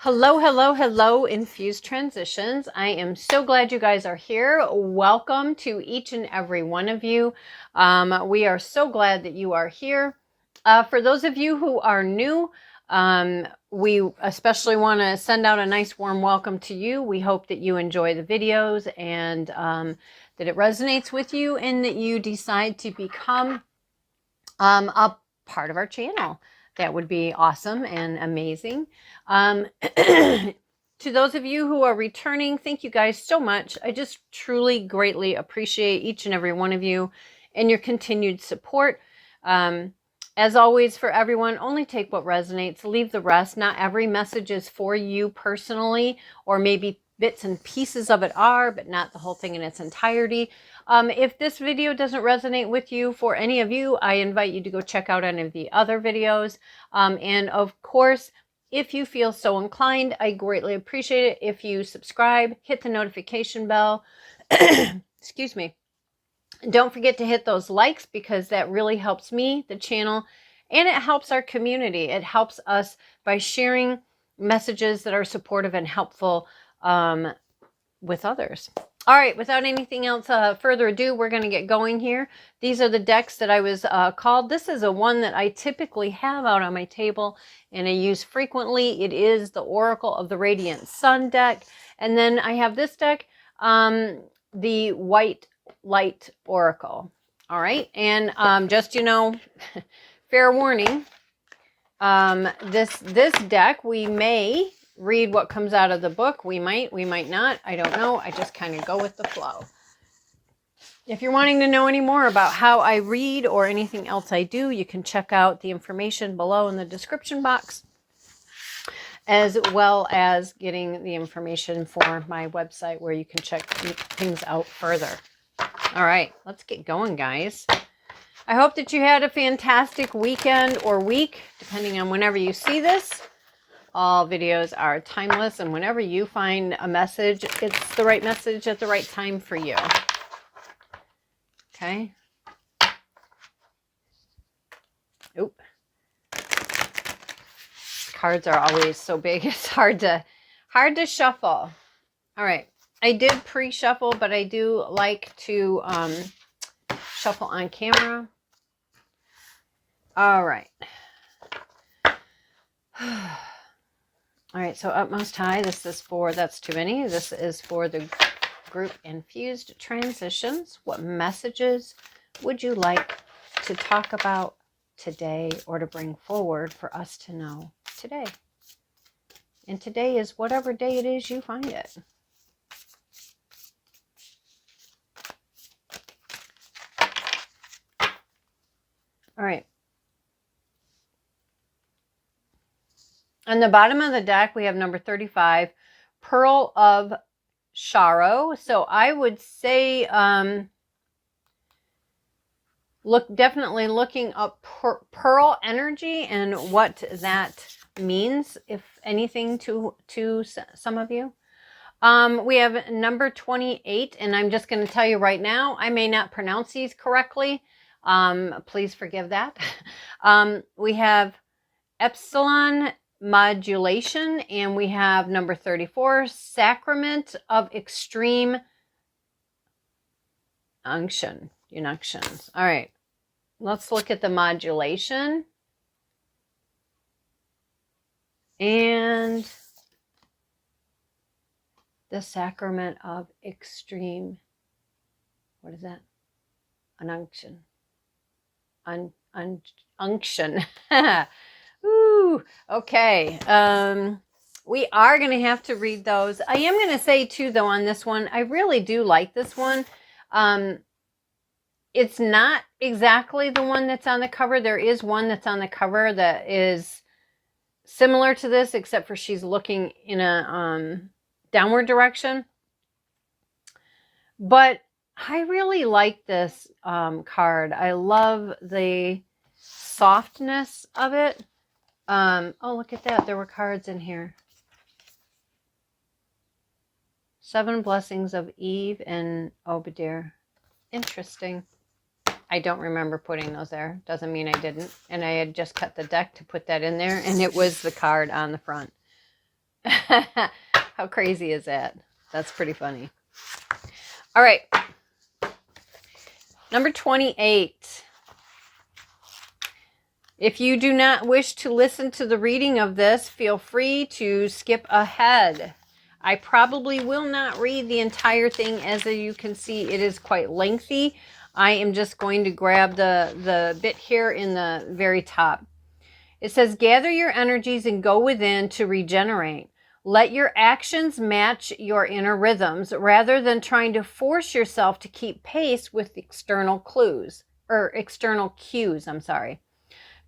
Hello, hello, hello, Infused Transitions. I am so glad you guys are here. Welcome to each and every one of you. We are so glad that you are here. For those of you who are new, we especially want to send out a nice warm welcome to you. We hope that you enjoy the videos and that it resonates with you and that you decide to become a part of our channel. That would be awesome and amazing. To those of you who are returning, thank you guys so much. I just truly greatly appreciate each and every one of you and your continued support. As always, for everyone, only take what resonates, leave the rest. Not every message is for you personally, or maybe bits and pieces of it are, but not the whole thing in its entirety. If this video doesn't resonate with you, for any of you, I invite you to go check out any of the other videos. And of course, if you feel so inclined, I greatly appreciate it if you subscribe, hit the notification bell. Excuse me. Don't forget to hit those likes because that really helps me, the channel, and it helps our community. It helps us by sharing messages that are supportive and helpful with others. All right, without anything else further ado, we're going to get going here. These are the decks that I was called. This is a one that I typically have out on my table and I use frequently. It is the Oracle of the Radiant Sun deck. And then I have this deck, the White Light Oracle. All right, and just, you know, fair warning, this deck, we may read what comes out of the book. We might not. I don't know. I just kind of go with the flow. If you're wanting to know any more about how I read or anything else I do, you can check out the information below in the description box, as well as getting the information for my website where you can check things out further. All right, let's get going, guys. I hope that you had a fantastic weekend or week, depending on whenever you see this. All videos are timeless, and whenever you find a message, it's the right message at the right time for you. Okay. Oop. Cards are always so big, it's hard to shuffle. All right. I did pre-shuffle, but I do like to shuffle on camera. All right. All right, so Utmost High, this is for, that's too many. This is for the group Infused Transitions. What messages would you like to talk about today or to bring forward for us to know today? And today is whatever day it is you find it. All right. On the bottom of the deck, we have number 35, Pearl of Sorrow. So I would say, definitely looking up pearl energy and what that means, if anything, to some of you. We have number 28, and I'm just going to tell you right now, I may not pronounce these correctly. Please forgive that. We have Epsilon Modulation, and we have number 34, Sacrament of Extreme Unctions. All right, let's look at the modulation and the Sacrament of Extreme, what is that? An unction. Unction. Ooh, okay. We are going to have to read those. I am going to say too, though, on this one, I really do like this one. It's not exactly the one that's on the cover. There is one that's on the cover that is similar to this, except for she's looking in a downward direction. But I really like this card. I love the softness of it. Oh, look at that. There were cards in here. 7 Blessings of Eve and Obadiah. Interesting. I don't remember putting those there. Doesn't mean I didn't. And I had just cut the deck to put that in there, and it was the card on the front. How crazy is that? That's pretty funny. All right. Number 28. If you do not wish to listen to the reading of this, feel free to skip ahead. I probably will not read the entire thing. As you can see, it is quite lengthy. I am just going to grab the bit here in the very top. It says, gather your energies and go within to regenerate. Let your actions match your inner rhythms rather than trying to force yourself to keep pace with external cues.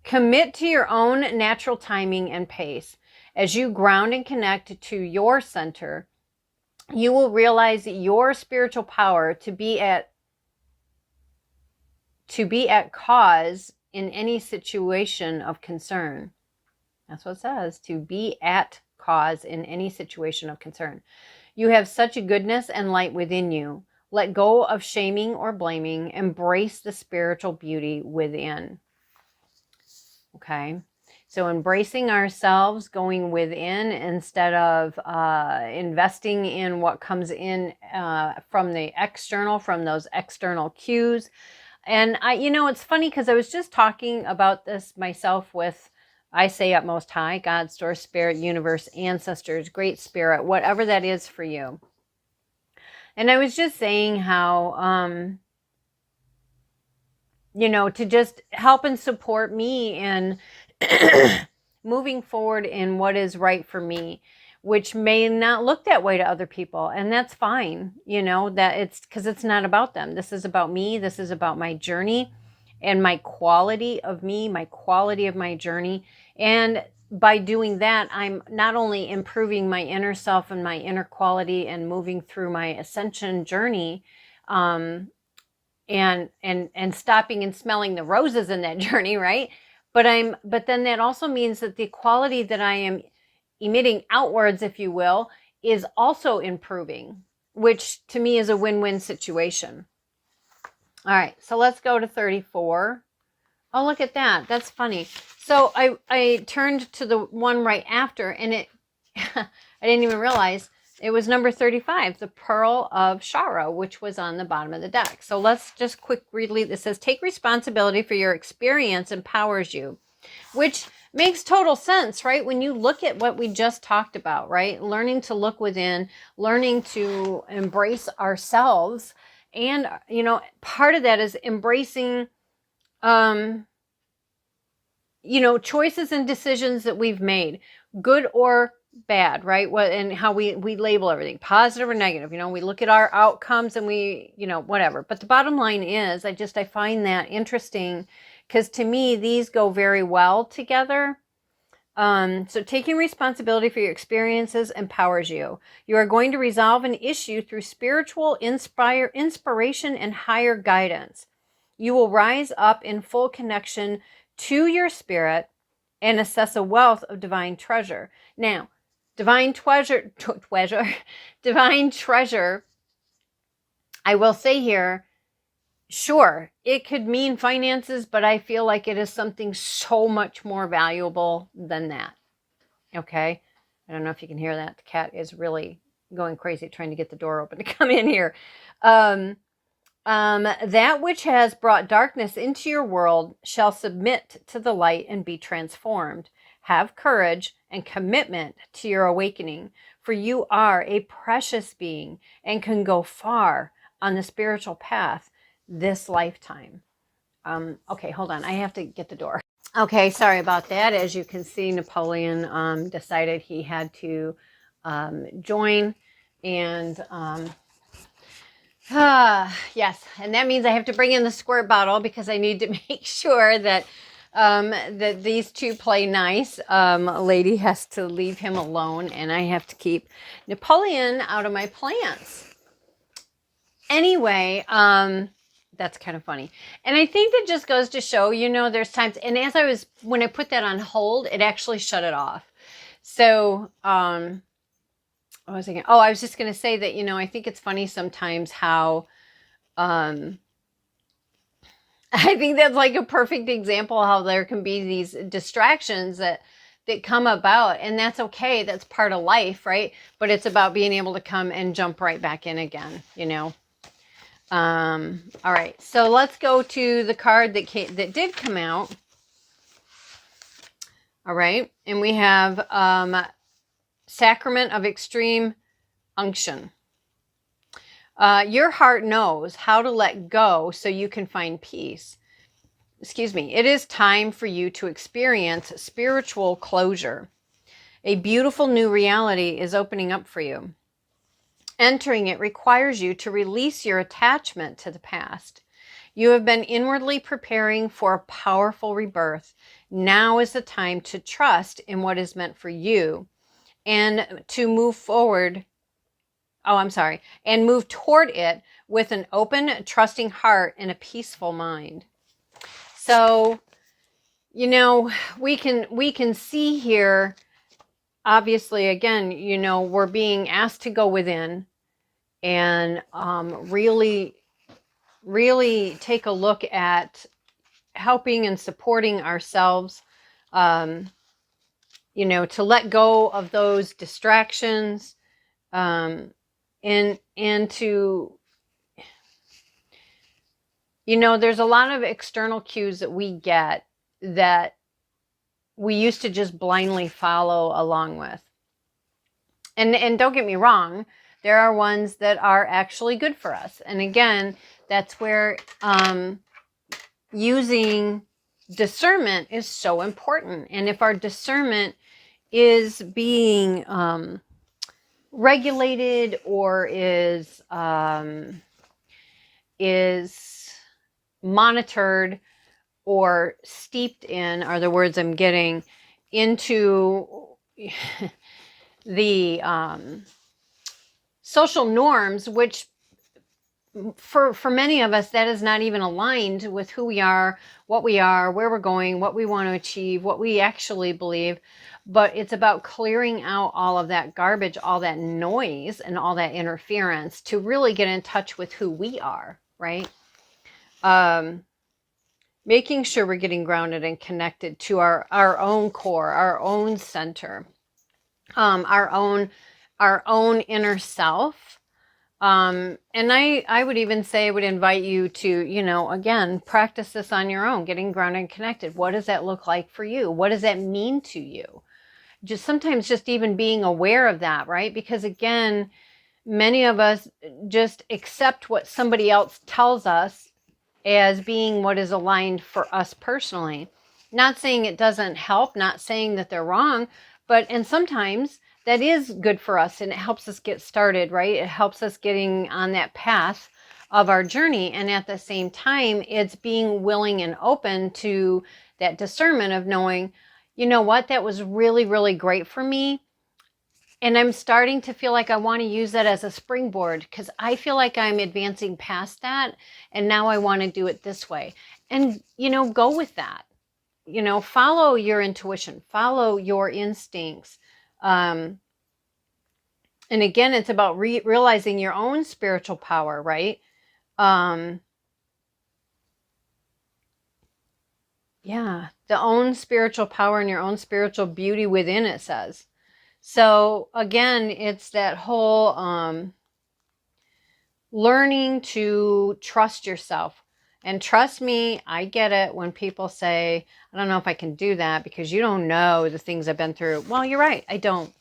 Commit to your own natural timing and pace. As you ground and connect to your center, you will realize your spiritual power to be at cause in any situation of concern. That's what it says, to be at cause in any situation of concern. You have such a goodness and light within you. Let go of shaming or blaming. Embrace the spiritual beauty within. Okay, so embracing ourselves, going within instead of investing in what comes in from the external, from those external cues. And it's funny because I was just talking about this myself with, I say at Most High, God, Source, Spirit, Universe, Ancestors, Great Spirit, whatever that is for you. And I was just saying how, to just help and support me in moving forward in what is right for me, which may not look that way to other people. And that's fine, that it's because it's not about them. This is about me. This is about my journey and my quality of me, my quality of my journey. And by doing that, I'm not only improving my inner self and my inner quality and moving through my ascension journey, and stopping and smelling the roses in that journey, right? But then that also means that the quality that I am emitting outwards, if you will, is also improving, which to me is a win-win situation. All right, so let's go to 34. Oh, look at that. That's funny. So I turned to the one right after, and it I didn't even realize it was number 35, the Pearl of Shara, which was on the bottom of the deck. So let's just quick read. This says, take responsibility for your experience empowers you, which makes total sense, right? When you look at what we just talked about, right? Learning to look within, learning to embrace ourselves. And, part of that is embracing, choices and decisions that we've made, good or bad, right? And how we label everything, positive or negative. We look at our outcomes and we, whatever. But the bottom line is, I find that interesting because to me, these go very well together. So taking responsibility for your experiences empowers you. You are going to resolve an issue through spiritual inspiration and higher guidance. You will rise up in full connection to your spirit and assess a wealth of divine treasure. Now, divine treasure, I will say here, sure, it could mean finances, but I feel like it is something so much more valuable than that. Okay? I don't know if you can hear that. The cat is really going crazy trying to get the door open to come in here. That which has brought darkness into your world shall submit to the light and be transformed. Have courage and commitment to your awakening, for you are a precious being and can go far on the spiritual path this lifetime. Okay, hold on. I have to get the door. Okay, sorry about that. As you can see, Napoleon decided he had to join. And yes, and that means I have to bring in the squirt bottle because I need to make sure that that these two play nice. Lady has to leave him alone, and I have to keep Napoleon out of my plants. Anyway, that's kind of funny. And I think that just goes to show, there's times, and when I put that on hold, it actually shut it off. So, I was just going to say that, I think it's funny sometimes how, I think that's like a perfect example of how there can be these distractions that that come about, and that's okay. That's part of life, right? But it's about being able to come and jump right back in again, you know. All right, so let's go to the card that did come out. All right, and we have Sacrament of Extreme Unction. Your heart knows how to let go so you can find peace. Excuse me. It is time for you to experience spiritual closure. A beautiful new reality is opening up for you. Entering it requires you to release your attachment to the past. You have been inwardly preparing for a powerful rebirth. Now is the time to trust in what is meant for you and to move forward. And move toward it with an open, trusting heart and a peaceful mind. So, you know, we can see here, obviously, again, you know, we're being asked to go within and really take a look at helping and supporting ourselves, you know, to let go of those distractions, and to, you know, there's a lot of external cues that we get that we used to just blindly follow along with. And don't get me wrong, there are ones that are actually good for us. And again, that's where using discernment is so important. And if our discernment is being regulated or is monitored or steeped in, are the words I'm getting, into the social norms, which for many of us, that is not even aligned with who we are, what we are, where we're going, what we want to achieve, what we actually believe. But it's about clearing out all of that garbage, all that noise, and all that interference to really get in touch with who we are, right? Making sure we're getting grounded and connected to our own core, our own center, our own inner self. And I would even say, I would invite you to, you know, again, practice this on your own, getting grounded and connected. What does that look like for you? What does that mean to you? Sometimes just even being aware of that, right? Because again, many of us just accept what somebody else tells us as being what is aligned for us personally. Not saying it doesn't help, not saying that they're wrong, and sometimes that is good for us and it helps us get started, right? It helps us getting on that path of our journey. And at the same time, it's being willing and open to that discernment of knowing, you know what, that was really, really great for me. And I'm starting to feel like I want to use that as a springboard because I feel like I'm advancing past that. And now I want to do it this way. And, you know, go with that. You know, follow your intuition, follow your instincts. And again, it's about realizing your own spiritual power, right? Yeah, the own spiritual power and your own spiritual beauty within, it says. So again, it's that whole learning to trust yourself. And trust me, I get it when people say, I don't know if I can do that because you don't know the things I've been through. Well, you're right. I don't.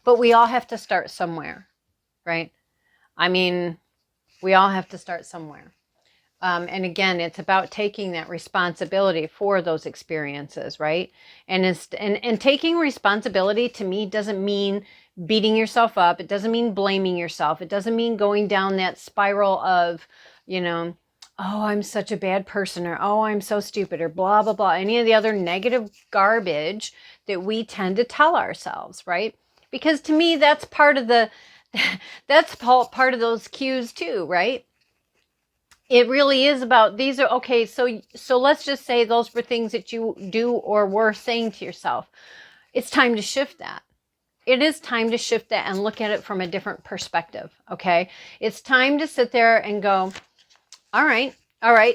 But we all have to start somewhere, right? I mean, we all have to start somewhere. And again, it's about taking that responsibility for those experiences, right? And taking responsibility to me doesn't mean beating yourself up. It doesn't mean blaming yourself. It doesn't mean going down that spiral of, you know, oh, I'm such a bad person, or oh, I'm so stupid, or blah, blah, blah. Any of the other negative garbage that we tend to tell ourselves, right? Because to me, that's part of that's part of those cues too, right? It really is about, these are, okay, so let's just say those were things that you do or were saying to yourself. It's time to shift that. It is time to shift that and look at it from a different perspective, okay? It's time to sit there and go, all right,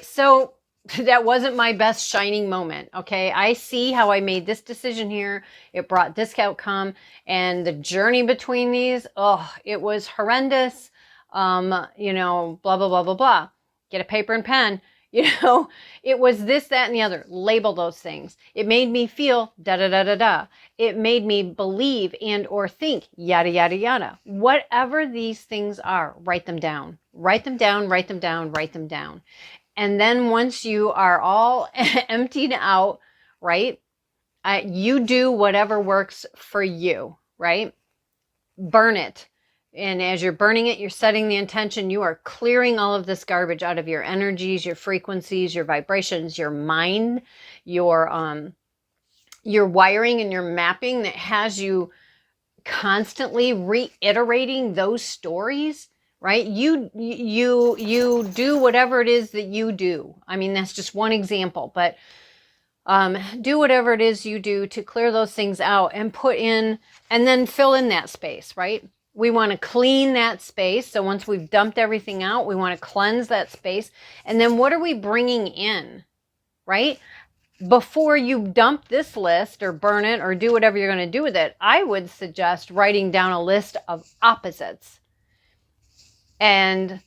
so that wasn't my best shining moment. Okay. I see how I made this decision here. It brought this outcome, and the journey between these, oh, it was horrendous. You know, blah, blah, blah, blah, blah. Get a paper and pen. You know, it was this, that, and the other. Label those things. It made me feel da, da, da, da, da. It made me believe and or think yada, yada, yada. Whatever these things are, write them down. Write them down, write them down, write them down. And then once you are all emptied out, right, you do whatever works for you, right? Burn it. And as you're burning it, you're setting the intention. You are clearing all of this garbage out of your energies, your frequencies, your vibrations, your mind, your wiring and your mapping that has you constantly reiterating those stories. Right? You do whatever it is that you do. I mean, that's just one example, but do whatever it is you do to clear those things out and put in, and then fill in that space, right? We want to clean that space. So once we've dumped everything out, we want to cleanse that space. And then what are we bringing in, right? Before you dump this list or burn it or do whatever you're going to do with it, I would suggest writing down a list of opposites. And,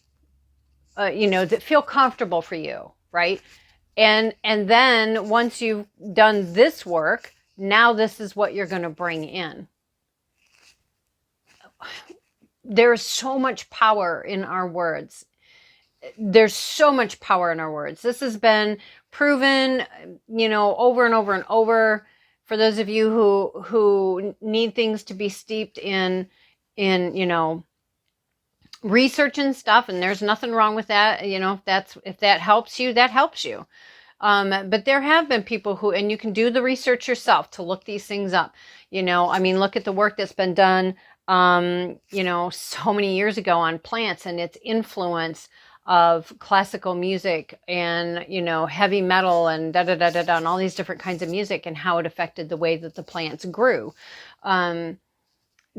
you know, that feel comfortable for you, right? And then once you've done this work, now this is what you're going to bring in. There's so much power in our words. There's so much power in our words. This has been proven, you know, over and over and over. For those of you who need things to be steeped in, you know, research and stuff, and there's nothing wrong with that. You know, if that helps you, that helps you. But there have been people who, and you can do the research yourself to look these things up. You know, I mean, look at the work that's been done, you know, so many years ago on plants and its influence of classical music and, you know, heavy metal and da da da da da, and all these different kinds of music and how it affected the way that the plants grew.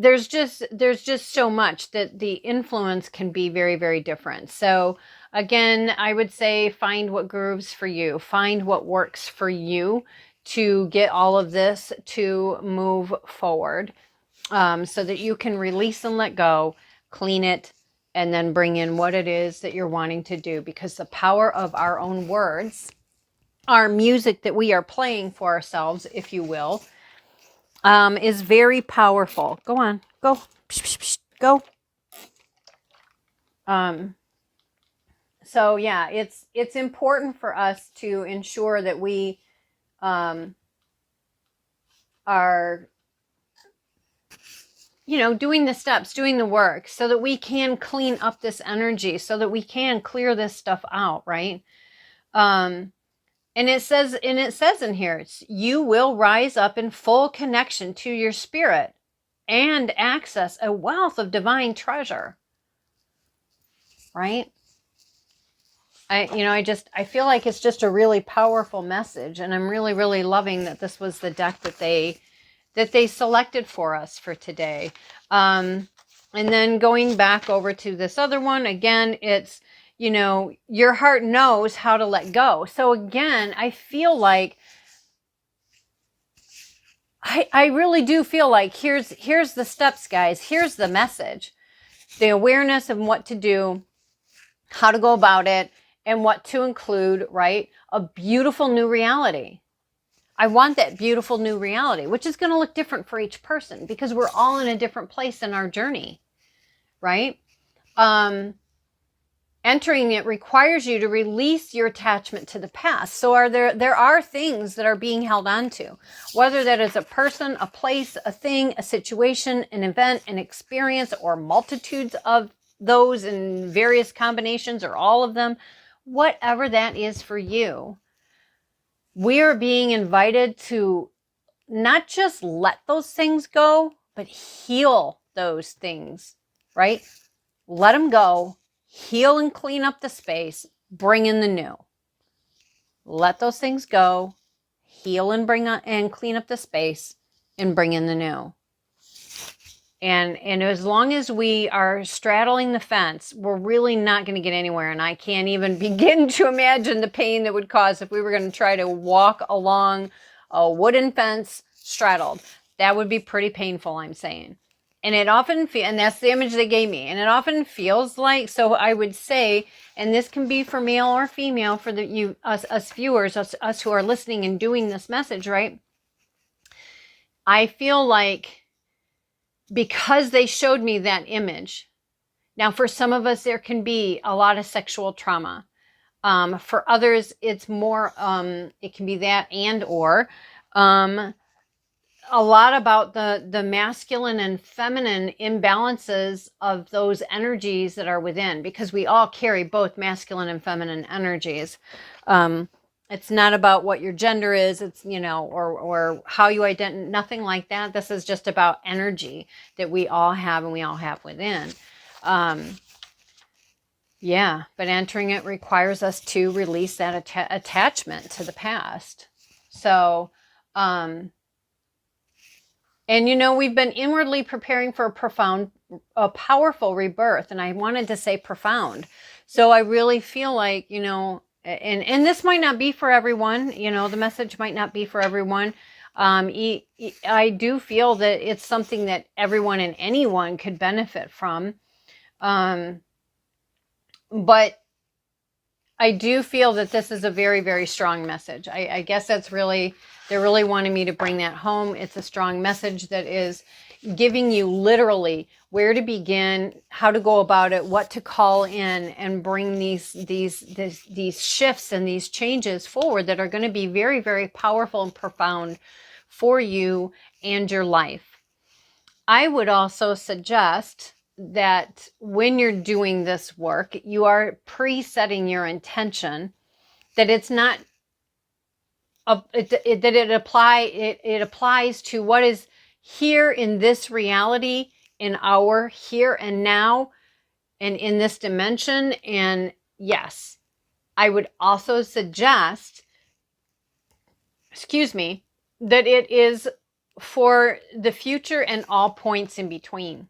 There's just so much that the influence can be very, very different. So again, I would say find what grooves for you, find what works for you to get all of this to move forward, so that you can release and let go, clean it, and then bring in what it is that you're wanting to do. Because the power of our own words, our music that we are playing for ourselves, if you will, is very powerful. Go on, go, psh, psh, psh, go. So yeah, it's important for us to ensure that we are, you know, doing the steps, doing the work, so that we can clean up this energy, so that we can clear this stuff out, right? And it says in here, you will rise up in full connection to your spirit and access a wealth of divine treasure, right? I feel like it's just a really powerful message, and I'm really, really loving that this was the deck that they selected for us for today. And then going back over to this other one, again, it's, you know, your heart knows how to let go. So again, I feel like, I really do feel like here's the steps, guys. Here's the message. The awareness of what to do, how to go about it, and what to include, right? A beautiful new reality. I want that beautiful new reality, which is going to look different for each person because we're all in a different place in our journey, right? Entering it requires you to release your attachment to the past. So there are things that are being held on to, whether that is a person, a place, a thing, a situation, an event, an experience, or multitudes of those in various combinations, or all of them, whatever that is for you. We are being invited to not just let those things go, but heal those things, right? Let them go, heal and clean up the space, bring in the new. Let those things go, heal and clean up the space, and bring in the new. And as long as we are straddling the fence, we're really not going to get anywhere. And I can't even begin to imagine the pain that would cause if we were going to try to walk along a wooden fence straddled. That would be pretty painful, I'm saying. And it often and that's the image they gave me. And it often feels like, so I would say, and this can be for male or female, for us viewers, us who are listening and doing this message, right? I feel like, because they showed me that image. Now, for some of us, there can be a lot of sexual trauma. For others, it's more, it can be that or a lot about the masculine and feminine imbalances of those energies that are within, because we all carry both masculine and feminine energies. It's not about what your gender is, it's, or how you identify, nothing like that. This is just about energy that we all have and we all have within. Yeah, but entering it requires us to release that attachment to the past. So, and we've been inwardly preparing for a powerful rebirth, and I wanted to say profound. So I really feel like, and this might not be for everyone, the message might not be for everyone. I do feel that it's something that everyone and anyone could benefit from. But I do feel that this is a very, very strong message. I guess they're really wanting me to bring that home. It's a strong message that is giving you literally where to begin, how to go about it, what to call in, and bring these shifts and these changes forward that are going to be very, very powerful and profound for you and your life. I would also suggest that when you're doing this work, you are pre-setting your intention, that it's not it applies to what is here in this reality, in our here and now, and in this dimension. And yes, I would also suggest, that it is for the future and all points in between.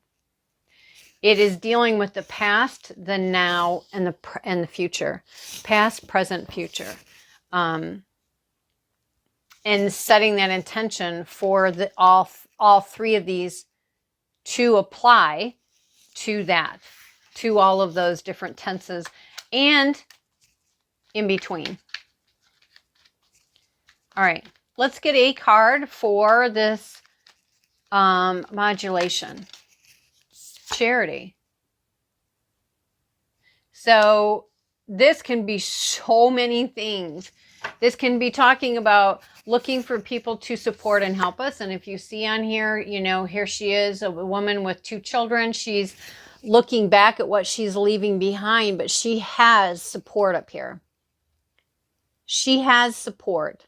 It is dealing with the past, the now, and the future. Past, present, future. And setting that intention for all three of these to apply to that, to all of those different tenses and in between. All right, let's get a card for this modulation. Charity. So this can be so many things. This can be talking about looking for people to support and help us. And if you see on here, here she is, a woman with 2 children. She's looking back at what she's leaving behind, but she has support up here. She has support.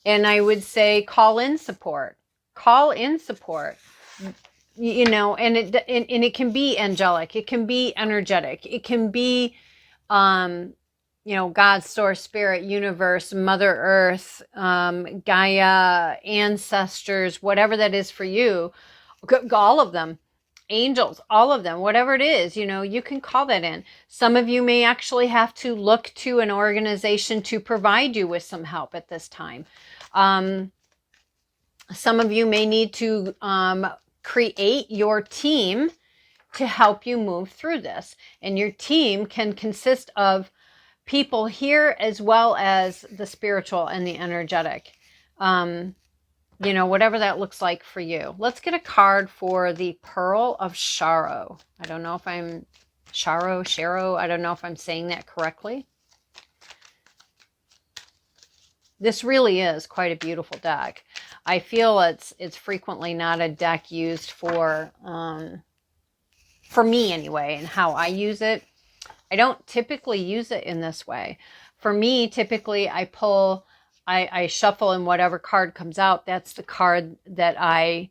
And I would say call in support. Call in support. And it can be angelic. It can be energetic. It can be, God, source, spirit, universe, Mother Earth, Gaia, ancestors, whatever that is for you, all of them, angels, all of them, whatever it is, you can call that in. Some of you may actually have to look to an organization to provide you with some help at this time. Some of you may need to create your team to help you move through this. And your team can consist of people here as well as the spiritual and the energetic. Whatever that looks like for you. Let's get a card for the Pearl of Sharo. I don't know if I'm Sharo. I don't know if I'm saying that correctly. This really is quite a beautiful deck. I feel it's frequently not a deck used for me anyway, and how I use it. I don't typically use it in this way. For me, typically I shuffle, and whatever card comes out, that's the card that I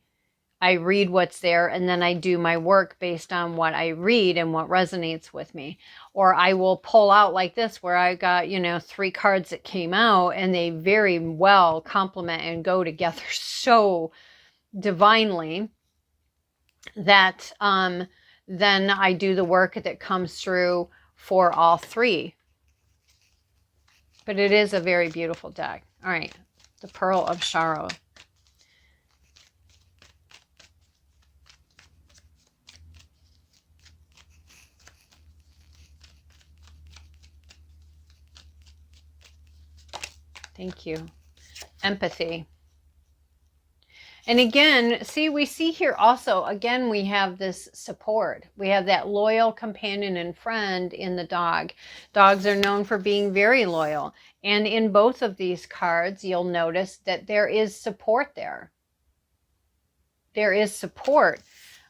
read what's there, and then I do my work based on what I read and what resonates with me. Or I will pull out like this, where I got, 3 cards that came out, and they very well complement and go together so divinely. that then I do the work that comes through for all three. But it is a very beautiful deck. All right, the Pearl of Sorrow. Thank you. Empathy. And again, we see here also, again, we have this support. We have that loyal companion and friend in the dog. Dogs are known for being very loyal. And in both of these cards, you'll notice that there is support there. There is support.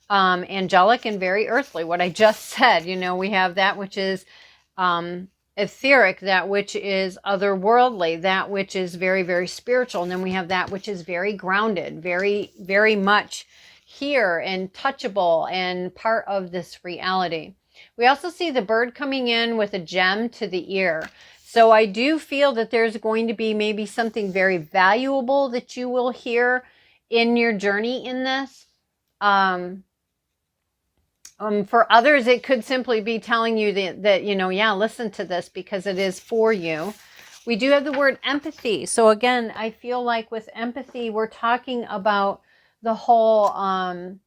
Angelic and very earthly, what I just said. We have that which is etheric, that which is otherworldly, that which is very, very spiritual. And then we have that which is very grounded, very, very much here and touchable and part of this reality. We also see the bird coming in with a gem to the ear. So I do feel that there's going to be maybe something very valuable that you will hear in your journey in this. For others, it could simply be telling you that, yeah, listen to this because it is for you. We do have the word empathy. So again, I feel like with empathy, we're talking about the whole, I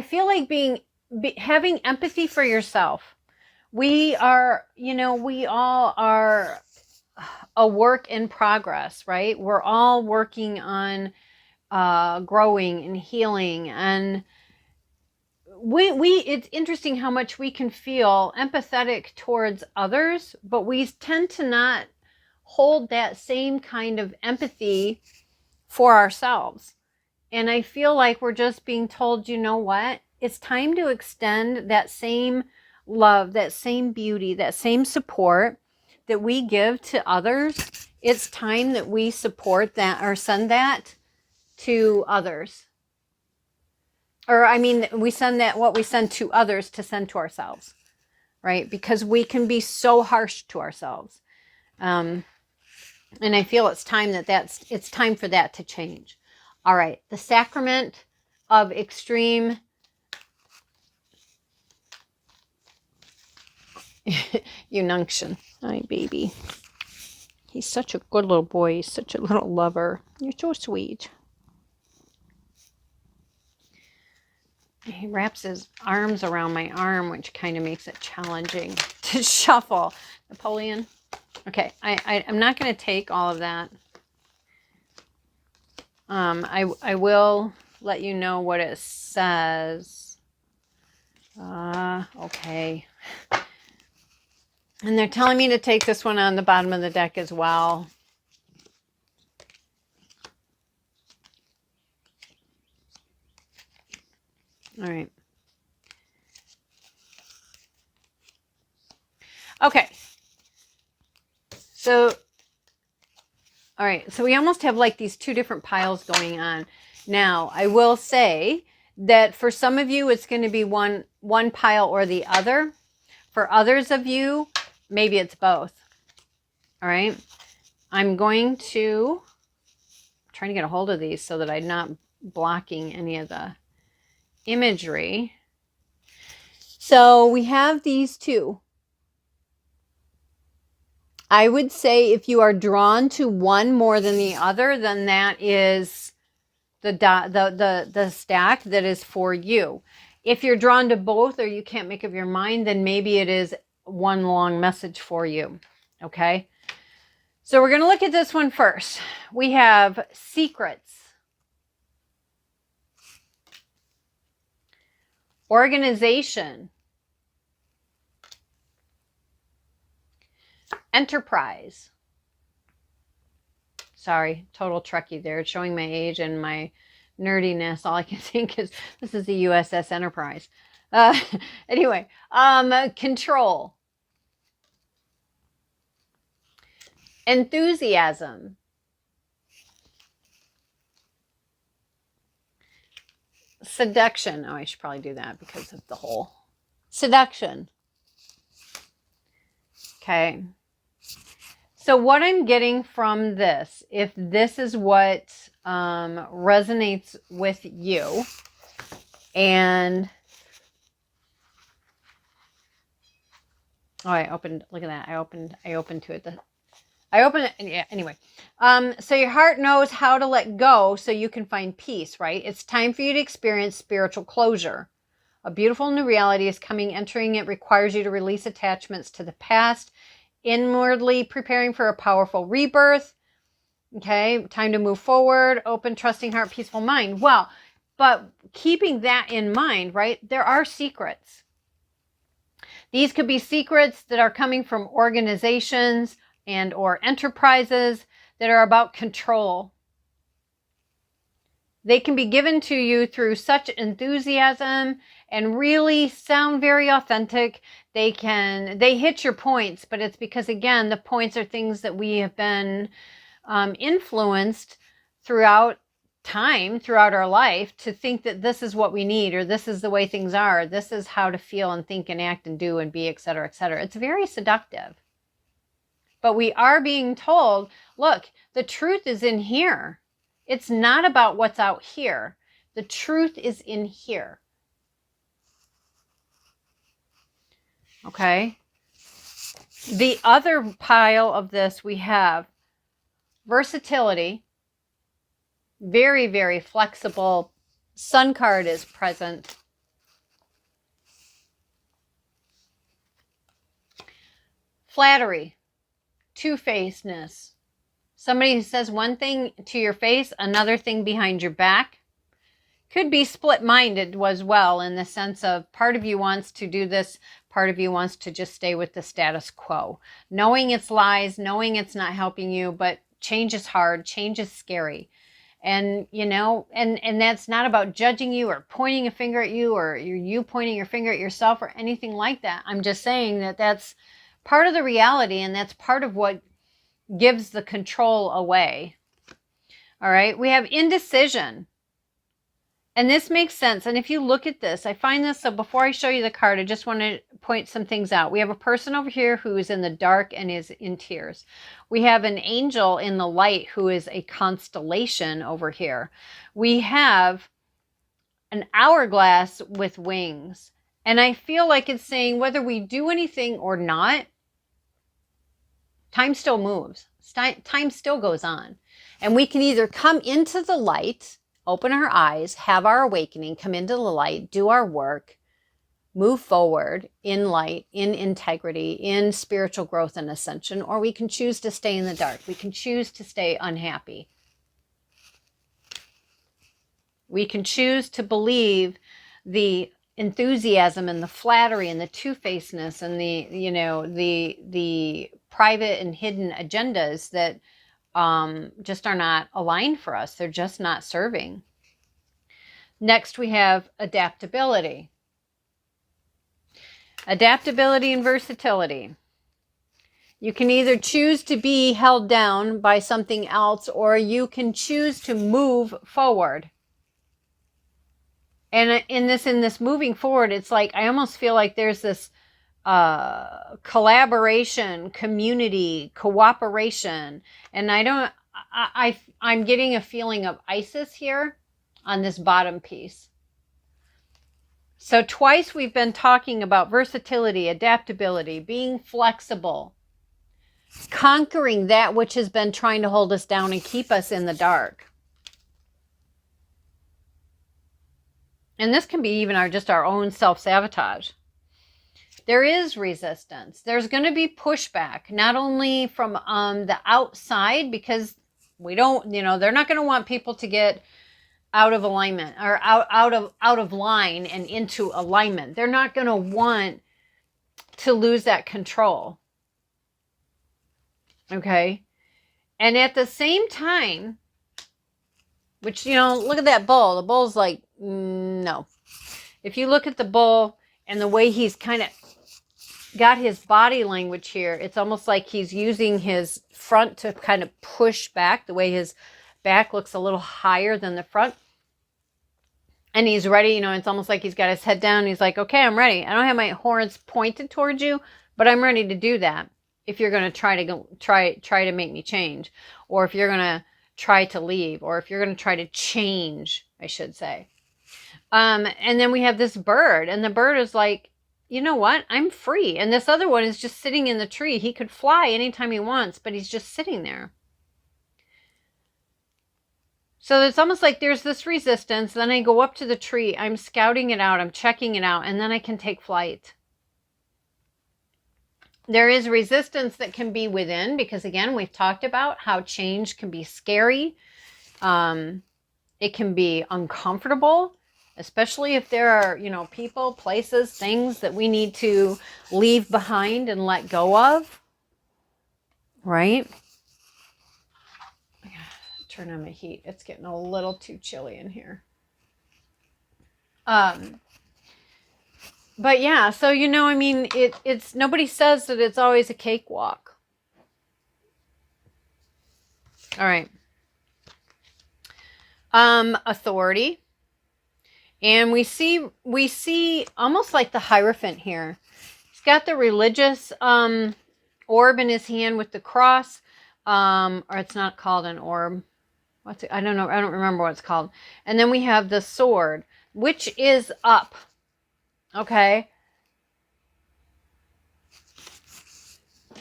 feel like having empathy for yourself. We are, we all are a work in progress, right? We're all working on growing and healing, and it's interesting how much we can feel empathetic towards others, but we tend to not hold that same kind of empathy for ourselves. And I feel like we're just being told, you know what? It's time to extend that same love, that same beauty, that same support that we give to others. It's time that we support that or send that to others. Or I mean, we send that, what we send to others, to send to ourselves, right? Because we can be so harsh to ourselves. And I feel it's time it's time for that to change. All right. The sacrament of extreme unction. Hi, baby. He's such a good little boy. He's such a little lover. You're so sweet. He wraps his arms around my arm, which kind of makes it challenging to shuffle. Napoleon. Okay, I'm not going to take all of that. I will let you know what it says. Okay. And they're telling me to take this one on the bottom of the deck as well. All right. Okay. So, all right. So we almost have like these two different piles going on. Now, I will say that for some of you, it's going to be one pile or the other. For others of you, maybe it's both. All right. I'm going to try to get a hold of these so that I'm not blocking any of the imagery. So we have these two. I would say if you are drawn to one more than the other, then that is the stack that is for you. If you're drawn to both or you can't make up your mind, then maybe it is one long message for you. Okay. So we're going to look at this one first. We have secrets, organization, enterprise. Sorry, total Trekkie there. It's showing my age and my nerdiness. All I can think is this is the USS Enterprise. Anyway, control, enthusiasm, seduction. Oh, I should probably do that because of the whole seduction. Okay. So what I'm getting from this, if this is what resonates with you. And oh, I opened, look at that. I opened to it. Yeah, anyway. So your heart knows how to let go so you can find peace, right? It's time for you to experience spiritual closure. A beautiful new reality is coming. Entering it requires you to release attachments to the past, inwardly preparing for a powerful rebirth. Okay, time to move forward. Open, trusting heart, peaceful mind. Well, but keeping that in mind, right? There are secrets. These could be secrets that are coming from organizations and or enterprises that are about control. They can be given to you through such enthusiasm and really sound very authentic. They hit your points, but it's because, again, the points are things that we have been influenced throughout time, throughout our life, to think that this is what we need, or this is the way things are, or this is how to feel and think and act and do and be, etc., etc. It's very seductive. But we are being told, look, the truth is in here. It's not about what's out here. The truth is in here. Okay? The other pile of this, we have versatility. Very, very flexible. Sun card is present. Flattery. Two-facedness. Somebody who says one thing to your face, another thing behind your back. Could be split-minded as well, in the sense of part of you wants to do this, part of you wants to just stay with the status quo. Knowing it's lies, knowing it's not helping you, but change is hard, change is scary. And, you know, and that's not about judging you or pointing a finger at you, or you pointing your finger at yourself or anything like that. I'm just saying that that's part of the reality, and that's part of what gives the control away. All right, we have indecision. And this makes sense. And if you look at this, I find this, so before I show you the card, I just want to point some things out. We have a person over here who is in the dark and is in tears. We have an angel in the light who is a constellation over here. We have an hourglass with wings. And I feel like it's saying whether we do anything or not, time still moves. Time still goes on. And we can either come into the light, open our eyes, have our awakening, come into the light, do our work, move forward in light, in integrity, in spiritual growth and ascension, or we can choose to stay in the dark. We can choose to stay unhappy. We can choose to believe the enthusiasm and the flattery and the two-facedness and the, you know, the private and hidden agendas that just are not aligned for us. They're just not serving. Next, we have adaptability. Adaptability and versatility. You can either choose to be held down by something else, or you can choose to move forward. And in this moving forward, it's like, I almost feel like there's this collaboration, community, cooperation. And I'm getting a feeling of Isis here on this bottom piece. So twice we've been talking about versatility, adaptability, being flexible, conquering that which has been trying to hold us down and keep us in the dark. And this can be even our own self-sabotage. There is resistance. There's going to be pushback, not only from the outside, because we don't, you know, they're not going to want people to get out of alignment or out of line and into alignment. They're not going to want to lose that control. Okay? And at the same time, which, you know, look at that bull. The bull's like, no. If you look at the bull and the way he's kind of got his body language here, it's almost like he's using his front to kind of push back, the way his back looks a little higher than the front. And he's ready, you know, it's almost like he's got his head down. He's like, okay, I'm ready. I don't have my horns pointed towards you, but I'm ready to do that. If you're going to try to make me change, or if you're going to try to leave, or if you're going to try to change, I should say. And then we have this bird, and the bird is like, you know what? I'm free. And this other one is just sitting in the tree. He could fly anytime he wants, but he's just sitting there. So it's almost like there's this resistance. Then I go up to the tree. I'm scouting it out. I'm checking it out. And then I can take flight. There is resistance that can be within, because again, we've talked about how change can be scary. It can be uncomfortable, especially if there are, people, places, things that we need to leave behind and let go of. Right? Turn on my heat. It's getting a little too chilly in here. But yeah, so it's nobody says that it's always a cakewalk. All right. Authority. And we see almost like the Hierophant here. He's got the religious orb in his hand with the cross. Or it's not called an orb. I don't know. I don't remember what it's called. And then we have the sword, which is up. Okay.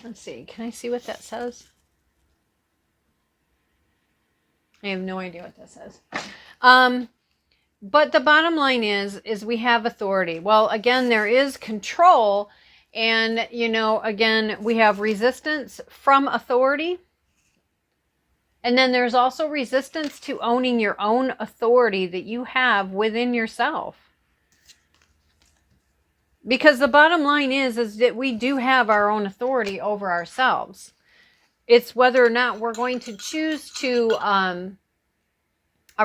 Let's see. Can I see what that says? I have no idea what that says. But the bottom line is we have authority. Well, again, there is control. And, again, we have resistance from authority. And then there's also resistance to owning your own authority that you have within yourself. Because the bottom line is that we do have our own authority over ourselves. It's whether or not we're going to choose to, are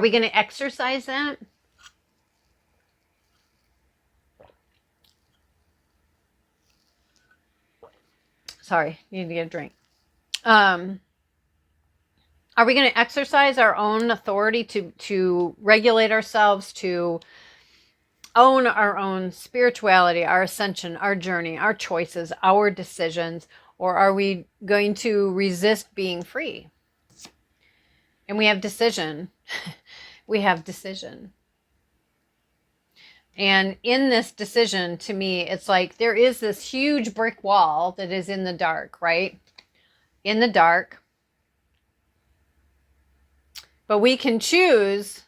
we going to exercise that? Sorry, need to get a drink. Are we going to exercise our own authority to regulate ourselves, to own our own spirituality, our ascension, our journey, our choices, our decisions, or are we going to resist being free? And we have decision. We have decision. And in this decision, to me, it's like there is this huge brick wall that is in the dark, right? In the dark. But we can choose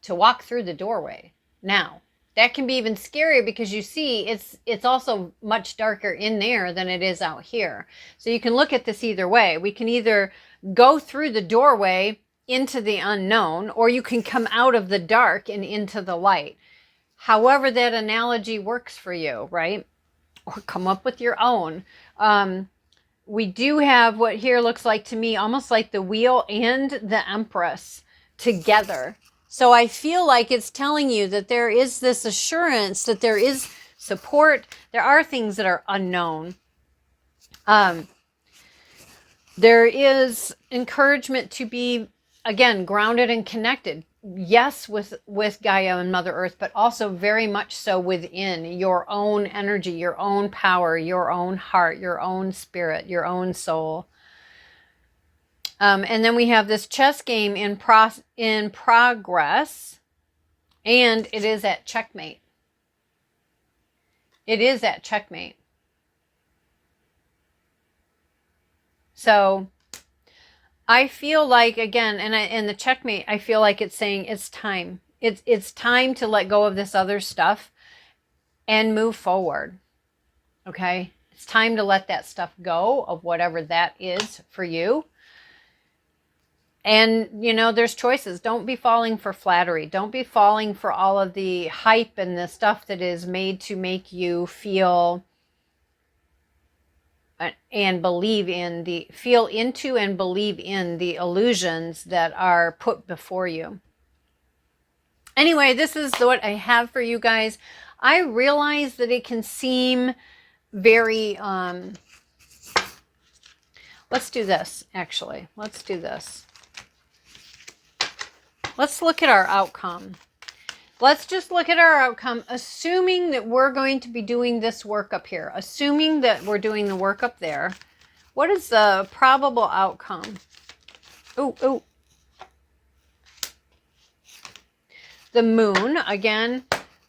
to walk through the doorway. Now, that can be even scarier because you see it's also much darker in there than it is out here. So you can look at this either way. We can either go through the doorway into the unknown, or you can come out of the dark and into the light. However that analogy works for you, right? Or come up with your own. We do have what here looks like to me almost like the wheel and the Empress together. So I feel like it's telling you that there is this assurance that there is support. There are things that are unknown. There is encouragement to be, again, grounded and connected. Yes, with Gaia and Mother Earth, but also very much so within your own energy, your own power, your own heart, your own spirit, your own soul. And then we have this chess game in progress, and it is at checkmate. It is at checkmate. So I feel like, again, and the checkmate, I feel like it's saying it's time. It's time to let go of this other stuff and move forward. Okay? It's time to let that stuff go, of whatever that is for you. And, there's choices. Don't be falling for flattery. Don't be falling for all of the hype and the stuff that is made to make you feel and feel into and believe in the illusions that are put before you. Anyway, this is what I have for you guys. I realize that it can seem very, let's do this, actually. Let's do this. Let's look at our outcome. Let's just look at our outcome, assuming that we're going to be doing this work up here. Assuming that we're doing the work up there. What is the probable outcome? Oh, the moon again.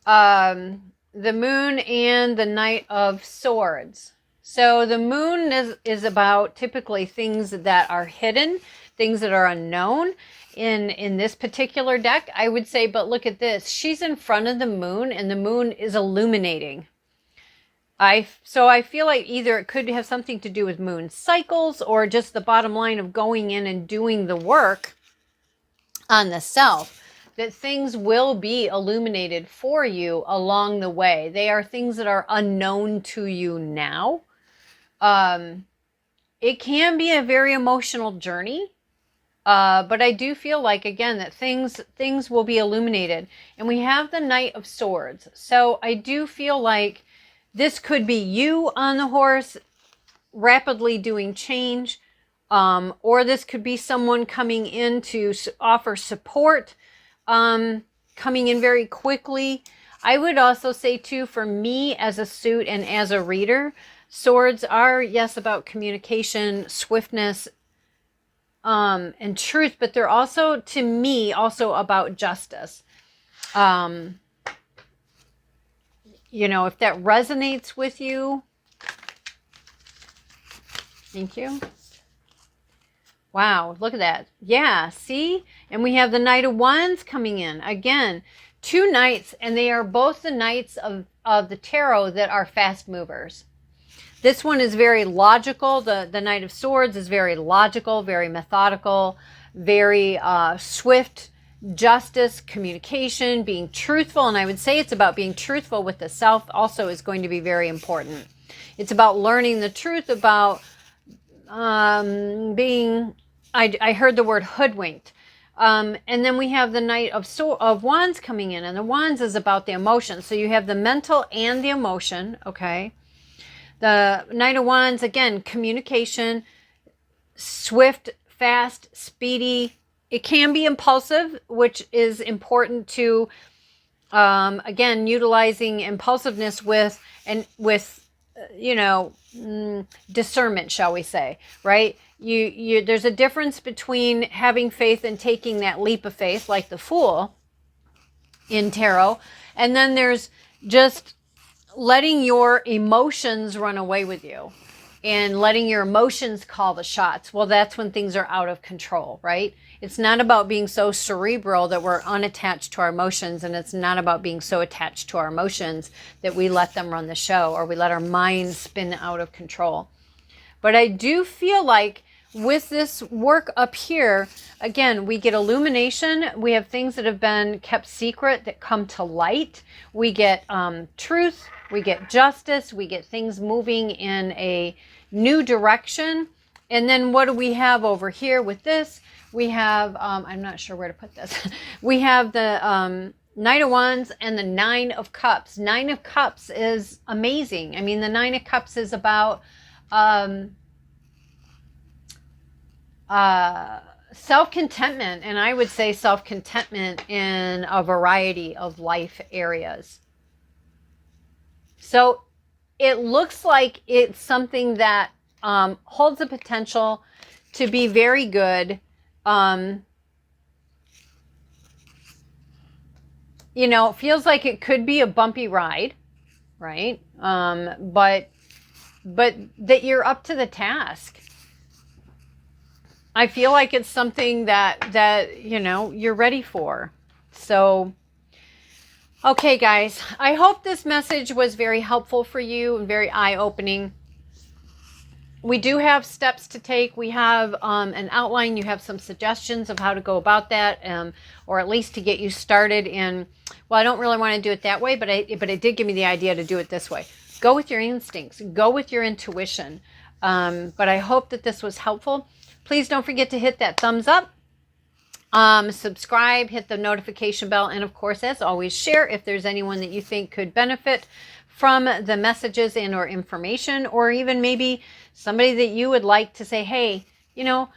The moon and the Knight of Swords. So the moon is about typically things that are hidden, things that are unknown. In this particular deck, I would say, but look at this. She's in front of the moon and the moon is illuminating. So I feel like either it could have something to do with moon cycles or just the bottom line of going in and doing the work on the self, that things will be illuminated for you along the way. They are things that are unknown to you now. It can be a very emotional journey. But I do feel like, again, that things will be illuminated. And we have the Knight of Swords. So I do feel like this could be you on the horse rapidly doing change. Or this could be someone coming in to offer support, coming in very quickly. I would also say, too, for me as a suit and as a reader, swords are, yes, about communication, swiftness, and truth, but they're also, to me, also about justice. You know, if that resonates with you, thank you. Wow, look at that. Yeah, see? And we have the Knight of Wands coming in. Again, two knights, and they are both the knights of the tarot that are fast movers. This one is very logical. The Knight of Swords is very logical, very methodical, very swift, justice, communication, being truthful. And I would say it's about being truthful with the self also is going to be very important. It's about learning the truth about being, I heard the word hoodwinked. And then we have the Knight of Wands coming in, and the Wands is about the emotion. So you have the mental and the emotion, okay? The Knight of Wands, again, communication, swift, fast, speedy. It can be impulsive, which is important to, again, utilizing impulsiveness with discernment, shall we say, right? There's a difference between having faith and taking that leap of faith, like the Fool in tarot, and then there's just letting your emotions run away with you and letting your emotions call the shots. Well, that's when things are out of control, right? It's not about being so cerebral that we're unattached to our emotions, and it's not about being so attached to our emotions that we let them run the show or we let our minds spin out of control. But I do feel like with this work up here, again, we get illumination. We have things that have been kept secret that come to light. We get truth. We get justice. We get things moving in a new direction. And then what do we have over here with this? We have, I'm not sure where to put this. We have the Knight of Wands and the Nine of Cups. Nine of Cups is amazing. I mean, the Nine of Cups is about self-contentment, and I would say self-contentment in a variety of life areas. So it looks like it's something that holds the potential to be very good. You know, it feels like it could be a bumpy ride, right? But that you're up to the task. I feel like it's something that you know, you're ready for. So, okay, guys, I hope this message was very helpful for you and very eye-opening. We do have steps to take. We have an outline. You have some suggestions of how to go about that, or at least to get you started in, well, I don't really want to do it that way, but it did give me the idea to do it this way. Go with your instincts. Go with your intuition. But I hope that this was helpful. Please don't forget to hit that thumbs up, subscribe, hit the notification bell, and of course, as always, share if there's anyone that you think could benefit from the messages and or information, or even maybe somebody that you would like to say, hey, you know,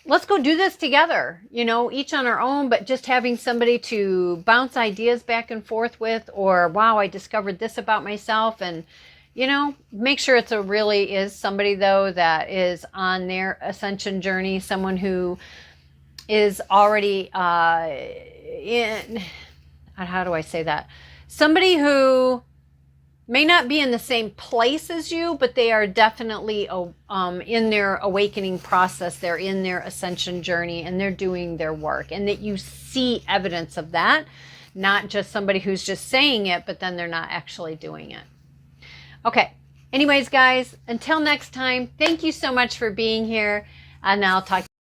let's go do this together, you know, each on our own, but just having somebody to bounce ideas back and forth with, or wow, I discovered this about myself. And you know, make sure it's really is somebody, though, that is on their ascension journey, someone who is already in, how do I say that? Somebody who may not be in the same place as you, but they are definitely in their awakening process. They're in their ascension journey and they're doing their work, and that you see evidence of that, not just somebody who's just saying it, but then they're not actually doing it. Okay. Anyways, guys, until next time, thank you so much for being here, and I'll talk to you.